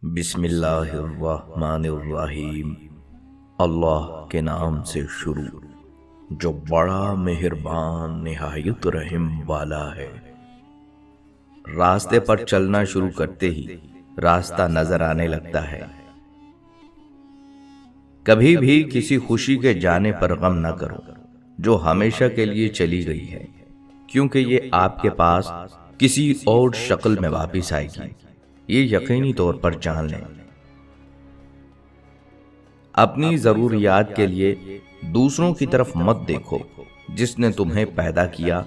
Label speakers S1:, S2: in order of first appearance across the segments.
S1: بسم اللہ الرحمن الرحیم۔ اللہ کے نام سے شروع جو بڑا مہربان نہایت رحم والا ہے۔ راستے پر چلنا شروع کرتے ہی راستہ نظر آنے لگتا ہے۔ کبھی بھی کسی خوشی کے جانے پر غم نہ کرو جو ہمیشہ کے لیے چلی گئی ہے، کیونکہ یہ آپ کے پاس کسی اور شکل میں واپس آئے گی، یہ یقینی طور پر جان لیں۔ اپنی ضروریات کے لیے دوسروں کی طرف مت دیکھو۔ جس نے تمہیں پیدا کیا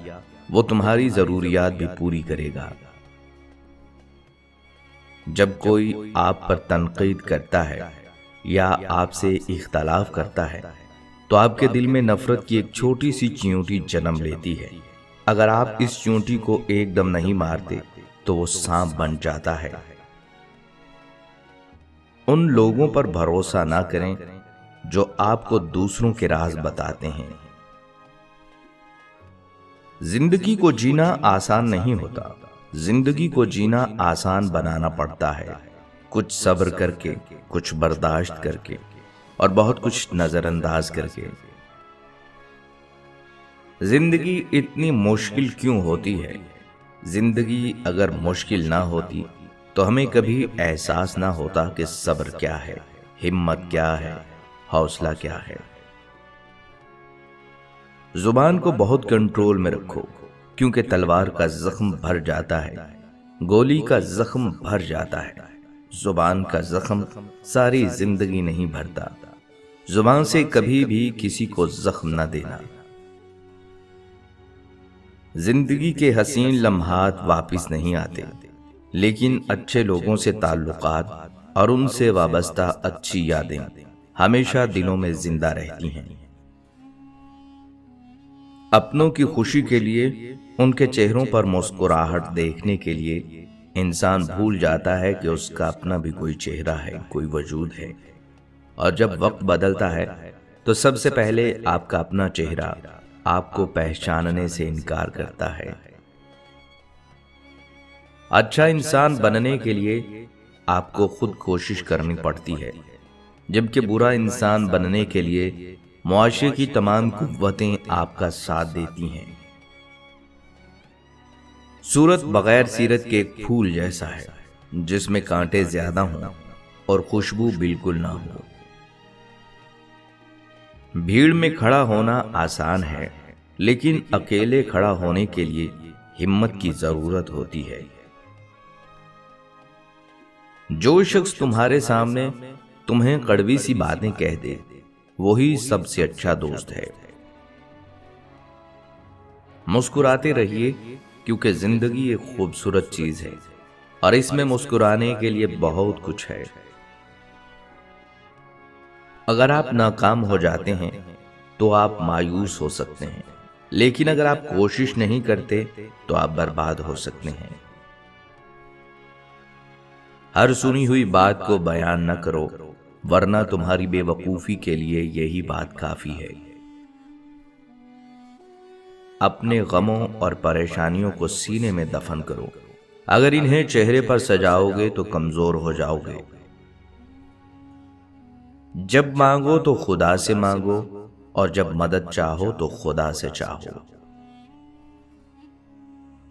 S1: وہ تمہاری ضروریات بھی پوری کرے گا۔ جب کوئی آپ پر تنقید کرتا ہے یا آپ سے اختلاف کرتا ہے تو آپ کے دل میں نفرت کی ایک چھوٹی سی چیونٹی جنم لیتی ہے۔ اگر آپ اس چیونٹی کو ایک دم نہیں مارتے تو وہ سانپ بن جاتا ہے۔ ان لوگوں پر بھروسہ نہ کریں جو آپ کو دوسروں کے راز بتاتے ہیں۔ زندگی کو جینا آسان نہیں ہوتا، زندگی کو جینا آسان بنانا پڑتا ہے، کچھ صبر کر کے، کچھ برداشت کر کے، اور بہت کچھ نظر انداز کر کے۔ زندگی اتنی مشکل کیوں ہوتی ہے؟ زندگی اگر مشکل نہ ہوتی تو ہمیں کبھی احساس نہ ہوتا کہ صبر کیا ہے، ہمت کیا ہے، حوصلہ کیا ہے۔ زبان کو بہت کنٹرول میں رکھو، کیونکہ تلوار کا زخم بھر جاتا ہے، گولی کا زخم بھر جاتا ہے، زبان کا زخم ساری زندگی نہیں بھرتا۔ زبان سے کبھی بھی کسی کو زخم نہ دینا۔ زندگی کے حسین لمحات واپس نہیں آتے، لیکن اچھے لوگوں سے تعلقات اور ان سے وابستہ اچھی یادیں ہمیشہ دلوں میں زندہ رہتی ہیں۔ اپنوں کی خوشی کے لیے، ان کے چہروں پر مسکراہٹ دیکھنے کے لیے انسان بھول جاتا ہے کہ اس کا اپنا بھی کوئی چہرہ ہے، کوئی وجود ہے۔ اور جب وقت بدلتا ہے تو سب سے پہلے آپ کا اپنا چہرہ آپ کو پہچاننے سے انکار کرتا ہے۔ اچھا انسان بننے کے لیے آپ کو خود کوشش کرنی پڑتی ہے، جبکہ برا انسان بننے کے لیے معاشرے کی تمام قوتیں آپ کا ساتھ دیتی ہیں۔ صورت بغیر سیرت کے ایک پھول جیسا ہے، جس میں کانٹے زیادہ ہوں اور خوشبو بالکل نہ ہو۔ بھیڑ میں کھڑا ہونا آسان ہے، لیکن اکیلے کھڑا ہونے کے لیے ہمت کی ضرورت ہوتی ہے۔ جو شخص تمہارے سامنے تمہیں کڑوی سی باتیں کہہ دے وہی سب سے اچھا دوست ہے۔ مسکراتے رہیے، کیونکہ زندگی ایک خوبصورت چیز ہے اور اس میں مسکرانے کے لیے بہت کچھ ہے۔ اگر آپ ناکام ہو جاتے ہیں تو آپ مایوس ہو سکتے ہیں، لیکن اگر آپ کوشش نہیں کرتے تو آپ برباد ہو سکتے ہیں۔ ہر سنی ہوئی بات کو بیان نہ کرو، ورنہ تمہاری بے وقوفی کے لیے یہی بات کافی ہے۔ اپنے غموں اور پریشانیوں کو سینے میں دفن کرو۔ اگر انہیں چہرے پر سجاؤ گے تو کمزور ہو جاؤ گے۔ جب مانگو تو خدا سے مانگو، اور جب مدد چاہو تو خدا سے چاہو۔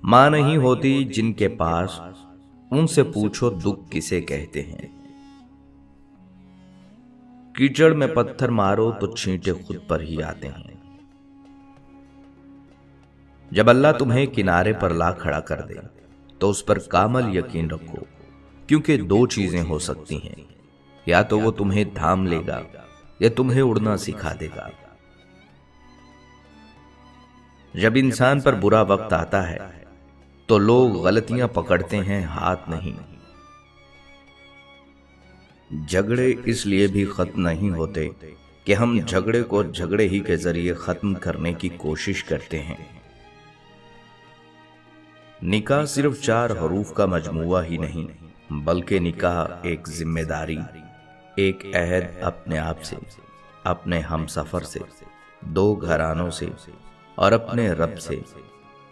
S1: ماں نہیں ہوتی جن کے پاس، ان سے پوچھو دکھ کسے کہتے ہیں۔ کیچڑ میں پتھر مارو تو چھینٹے خود پر ہی آتے ہیں۔ جب اللہ تمہیں کنارے پر لا کھڑا کر دے تو اس پر کامل یقین رکھو، کیونکہ دو چیزیں ہو سکتی ہیں، یا تو وہ تمہیں تھام لے گا یا تمہیں اڑنا سکھا دے گا۔ جب انسان پر برا وقت آتا ہے تو لوگ غلطیاں پکڑتے ہیں، ہاتھ نہیں۔ جھگڑے اس لیے بھی ختم نہیں ہوتے کہ ہم جھگڑے کو جھگڑے ہی کے ذریعے ختم کرنے کی کوشش کرتے ہیں۔ نکاح صرف 4 حروف کا مجموعہ ہی نہیں، بلکہ نکاح ایک ذمہ داری، ایک عہد اپنے آپ سے، اپنے ہم سفر سے، 2 گھرانوں سے اور اپنے رب سے۔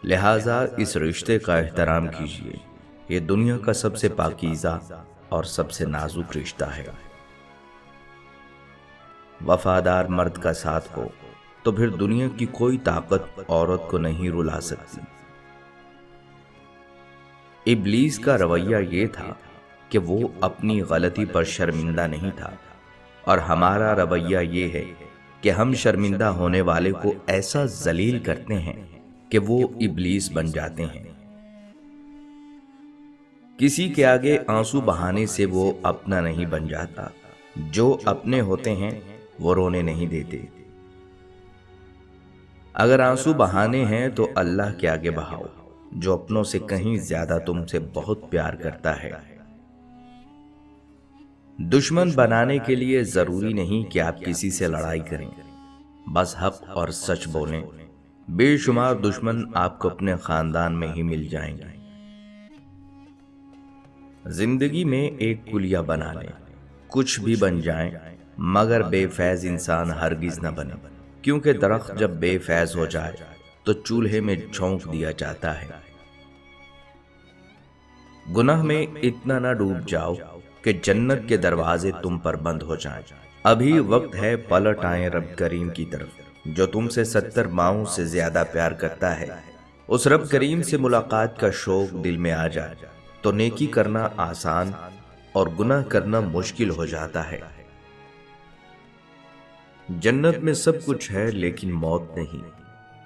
S1: لہٰذا اس رشتے کا احترام کیجیے، یہ دنیا کا سب سے پاکیزہ اور سب سے نازک رشتہ ہے۔ وفادار مرد کا ساتھ ہو تو پھر دنیا کی کوئی طاقت عورت کو نہیں رلا سکتی۔ ابلیس کا رویہ یہ تھا کہ وہ اپنی غلطی پر شرمندہ نہیں تھا، اور ہمارا رویہ یہ ہے کہ ہم شرمندہ ہونے والے کو ایسا ذلیل کرتے ہیں کہ وہ ابلیس بن جاتے ہیں۔ کسی کے آگے آنسو بہانے سے وہ اپنا نہیں بن جاتا، جو اپنے ہوتے ہیں وہ رونے نہیں دیتے۔ اگر آنسو بہانے ہیں تو اللہ کے آگے بہاؤ، جو اپنوں سے کہیں زیادہ تم سے بہت پیار کرتا ہے۔ دشمن بنانے کے لیے ضروری نہیں کہ آپ کسی سے لڑائی کریں، بس حق اور سچ بولیں۔ بے شمار دشمن آپ کو اپنے خاندان میں ہی مل جائیں گے۔ زندگی میں ایک کلیہ بنا لیں، کچھ بھی بن جائیں مگر بے فیض انسان ہرگز نہ بنے، کیونکہ درخت جب بے فیض ہو جائے تو چولہے میں جھونک دیا جاتا ہے۔ گناہ میں اتنا نہ ڈوب جاؤ کہ جنت کے دروازے تم پر بند ہو جائیں۔ ابھی وقت ہے پلٹ آئیں رب کریم کی طرف، جو تم سے 70 ماؤں سے زیادہ پیار کرتا ہے۔ اس رب کریم سے ملاقات کا شوق دل میں آ جائے تو نیکی کرنا آسان اور گناہ کرنا مشکل ہو جاتا ہے۔ جنت میں سب کچھ ہے لیکن موت نہیں،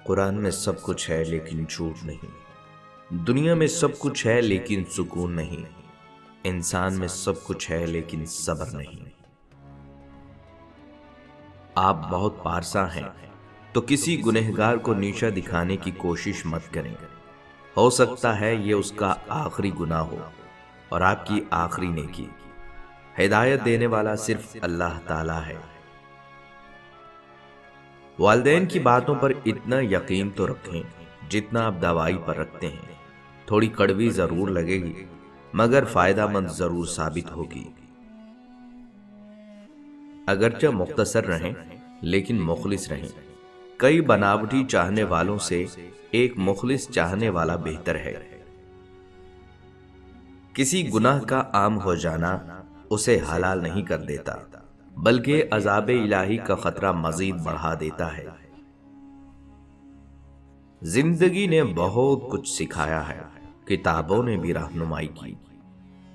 S1: قرآن میں سب کچھ ہے لیکن جھوٹ نہیں، دنیا میں سب کچھ ہے لیکن سکون نہیں، انسان میں سب کچھ ہے لیکن صبر نہیں۔ آپ بہت پارسا ہیں تو کسی گنہگار کو نیچا دکھانے کی کوشش مت کریں، ہو سکتا ہے یہ اس کا آخری گناہ ہو اور آپ کی آخری نیکی۔ ہدایت دینے والا صرف اللہ تعالی ہے۔ والدین کی باتوں پر اتنا یقین تو رکھیں جتنا آپ دوائی پر رکھتے ہیں۔ تھوڑی کڑوی ضرور لگے گی مگر فائدہ مند ضرور ثابت ہوگی۔ اگرچہ مختصر رہیں لیکن مخلص رہیں۔ کئی بناوٹی چاہنے والوں سے ایک مخلص چاہنے والا بہتر ہے۔ کسی گناہ کا عام ہو جانا اسے حلال نہیں کر دیتا، بلکہ عذاب الہی کا خطرہ مزید بڑھا دیتا ہے۔ زندگی نے بہت کچھ سکھایا ہے، کتابوں نے بھی رہنمائی کی،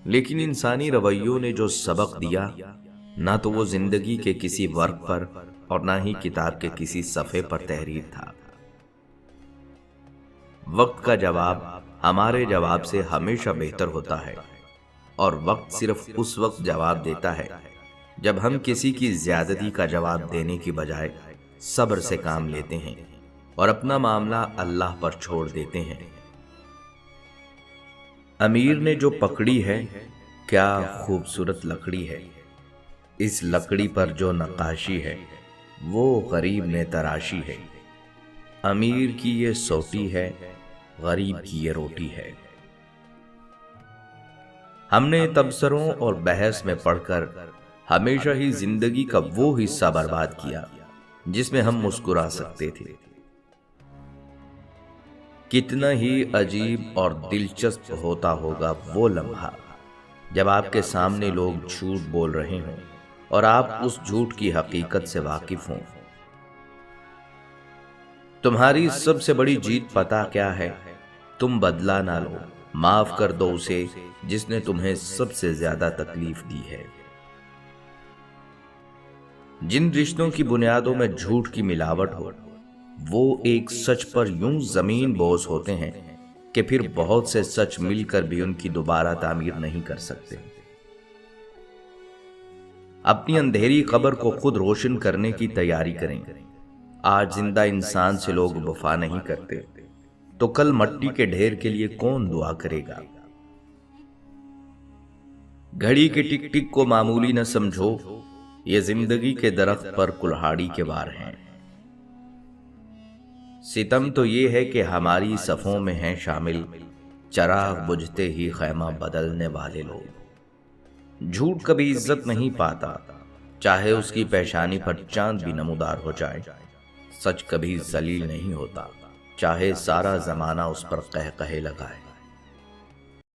S1: لیکن انسانی رویوں نے جو سبق دیا نہ تو وہ زندگی کے کسی ورق پر اور نہ ہی کتاب کے کسی صفحے پر تحریر تھا۔ وقت کا جواب ہمارے جواب سے ہمیشہ بہتر ہوتا ہے، اور وقت صرف اس وقت جواب دیتا ہے جب ہم کسی کی زیادتی کا جواب دینے کی بجائے صبر سے کام لیتے ہیں اور اپنا معاملہ اللہ پر چھوڑ دیتے ہیں۔ امیر نے جو پکڑی ہے کیا خوبصورت لکڑی ہے، اس لکڑی پر جو نقاشی ہے وہ غریب نے تراشی ہے۔ امیر کی یہ سوٹی ہے، غریب کی یہ روٹی ہے۔ ہم نے تبصروں اور بحث میں پڑھ کر ہمیشہ ہی زندگی کا وہ حصہ برباد کیا جس میں ہم مسکرا سکتے تھے۔ کتنا ہی عجیب اور دلچسپ ہوتا ہوگا وہ لمحہ جب آپ کے سامنے لوگ جھوٹ بول رہے ہوں اور آپ اس جھوٹ کی حقیقت سے واقف ہوں۔ تمہاری سب سے بڑی جیت پتہ کیا ہے؟ تم بدلہ نہ لو، معاف کر دو اسے جس نے تمہیں سب سے زیادہ تکلیف دی ہے۔ جن رشتوں کی بنیادوں میں جھوٹ کی ملاوٹ ہو وہ ایک سچ پر یوں زمین بوس ہوتے ہیں کہ پھر بہت سے سچ مل کر بھی ان کی دوبارہ تعمیر نہیں کر سکتے۔ اپنی اندھیری قبر کو خود روشن کرنے کی تیاری کریں۔ آج زندہ انسان سے لوگ وفا نہیں کرتے تو کل مٹی کے ڈھیر کے لیے کون دعا کرے گا؟ گھڑی کے ٹک ٹک کو معمولی نہ سمجھو، یہ زندگی کے درخت پر کلہاڑی کے وار ہیں۔ ستم تو یہ ہے کہ ہماری صفوں میں ہیں شامل چراغ بجھتے ہی خیمہ بدلنے والے لوگ۔ جھوٹ کبھی عزت نہیں پاتا، چاہے اس کی پیشانی پر چاند بھی نمودار ہو جائے۔ سچ کبھی ذلیل نہیں ہوتا، چاہے سارا زمانہ اس پر قہقہے لگائے۔